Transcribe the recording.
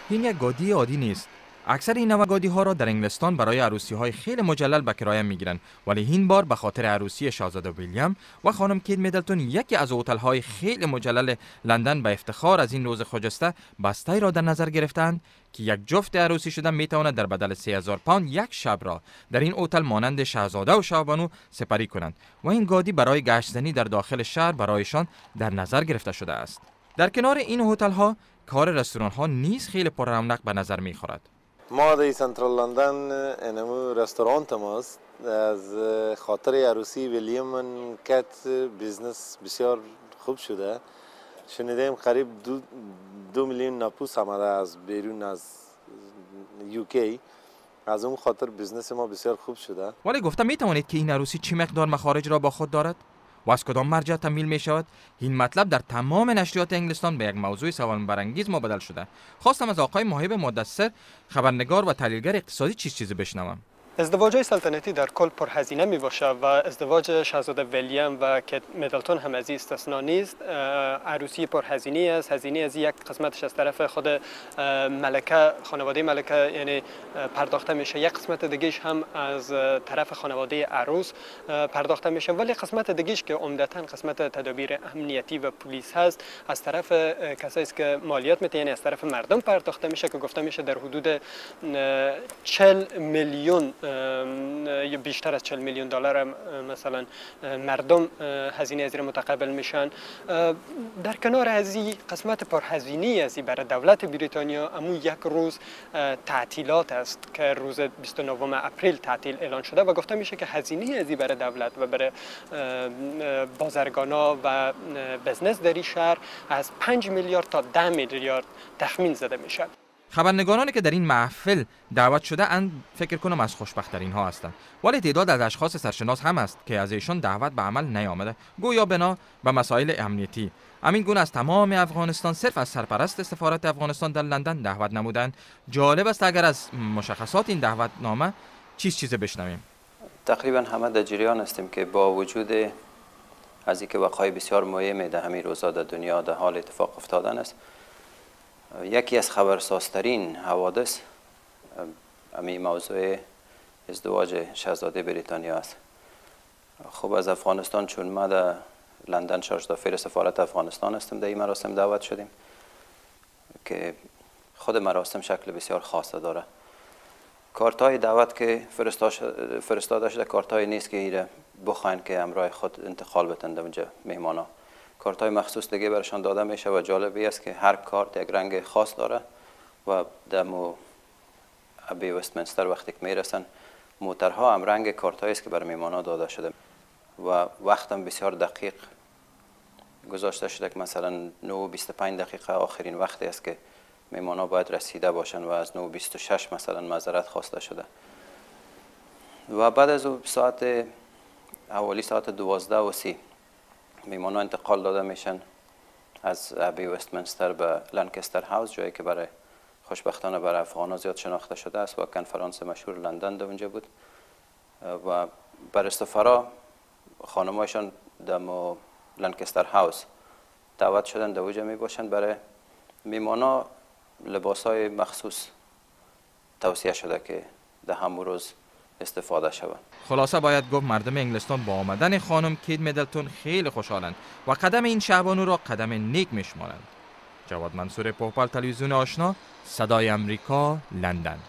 این یک گودی عادی نیست. اکثر این نوع گودی ها را در انگلستان برای عروسی های خیلی مجلل به کرایه میگیرند، ولی این بار به خاطر عروسی شاهزاده ویلیام و خانم کیت میدلتون، یکی از هتل های خیلی مجلل لندن، به افتخار از این روز خجسته بسته را در نظر گرفتند که یک جفت عروسی شده میتواند در بدل 3000 پوند یک شب را در این هتل مانند شاهزاده و شاهبانو سپری کنند و این گودی برای گشتزنی در داخل شهر برایشان در نظر گرفته شده است. در کنار این هتل ها کار رستوران ها نیز خیلی پر رونق به نظر میخورد. ما در سنترال لندن اینمو رستوران ماست. از خاطر عروسی ویلیام کت بیزنس بسیار خوب شده. شنیدیم قریب 2 میلیون نپوس آمده از بیرون از یوکی. از اون خاطر بیزنس ما بسیار خوب شده. ولی گفتم میتوانید که این عروسی چه مقدار مخارج را با خود دارد و از کدام مرجع تمویل می شود؟ این مطلب در تمام نشریات انگلستان به یک موضوع سوال برانگیز مبدل شده. خواستم از آقای محب مدثر، خبرنگار و تحلیلگر اقتصادی، چیزی بشنوم. ازدواج سلطنتی در کل پرهزینه می باشه و ازدواج شاهزاده ویلیام و کیت میدلتون هم از این استثنا نیست. عروسی پرهزینه است. هزینه از یک قسمتش از طرف خود ملکه، خانواده ملکه یعنی پرداخته میشه، یک قسمت دیگهش هم از طرف خانواده عروس پرداخته میشه، ولی قسمت دیگهش که عمدتاً قسمت تدابیر امنیتی و پلیس هست از طرف کسایی که مالیات میده، یعنی از طرف مردم پرداخته میشه که گفته میشه در حدود 40 میلیون یا بیشتر از 40 میلیون دلار مثلا مردم هزینه از این متقبل میشن. در کنار از این قسمت پرهزینه از برای دولت بریتانیا امو یک روز تعطیلات است که روز 29 اپریل تعطیل اعلان شده و گفته میشه که هزینه از برای دولت و برای بازرگانا و بزنس در این شهر از 5 میلیارد تا 10 میلیارد تخمین زده میشه. خبرنگارانی که در این محفل دعوت شده اند فکر کنم از خوشبخت‌ترین ها هستند، ولی تعداد از اشخاص سرشناس هم است که از ایشان دعوت به عمل نیامده، گویا بنا به مسائل امنیتی. همین گونه از تمام افغانستان صرف از سرپرست سفارت افغانستان در لندن دعوت نمودند. جالب است اگر از مشخصات این دعوتنامه چیز بشنویم. تقریبا همه در جریان هستیم که با وجود از اینکه وقایع بسیار مهمی در همین روزها در دنیا در حال اتفاق افتادن است، یکی از خبرسازترین حوادث همین موضوع ازدواج شاهزاده بریتانیا است. خب از افغانستان، چون ما در لندن شارژ دافیر سفارت افغانستان هستم، در این مراسم دعوت شدیم که خود مراسم شکل بسیار خاص داره. کارتای دعوت که فرستاده شده کارتای نیست که ایره بخواین که همراه خود انتقال بتند اونجا مهمانا. کارتای مخصوص دیگه برشان داده میشه و جالبی است که هر کارت یک رنگ خاص داره و در ابی وستمنستر وقتی که میرسن موترها هم رنگ کارتایی است که برای مهمانا داده شده و وقت هم بسیار دقیق گذاشته شده که مثلا 9:25 آخرین وقتی است که مهمانا باید رسیده باشن و از 9:26 مثلا معذرت خواسته شده و بعد از ساعت حوالی ساعت 12:30 میمانا انتقال داده میشن از ابی وستمنستر به لانکستر هاوس، جایی که برای خوشبختانه برای افغانا زیاد شناخته شده است و کنفرانس مشهور لندن در اونجا بود و برای سفرا خانمایشان در لانکستر هاوس دعوت شدن در اونجا می باشن. برای میمانا لباسای مخصوص توصیه شده که در همون روز استفاده شود. خلاصه باید گفت مردم انگلستان با آمدن خانم کیت میدلتون خیلی خوشحالند و قدم این شعبانو را قدم نیک میشمارند. جواد منصور، پوپال، تلویزیون آشنا، صدای امریکا، لندن.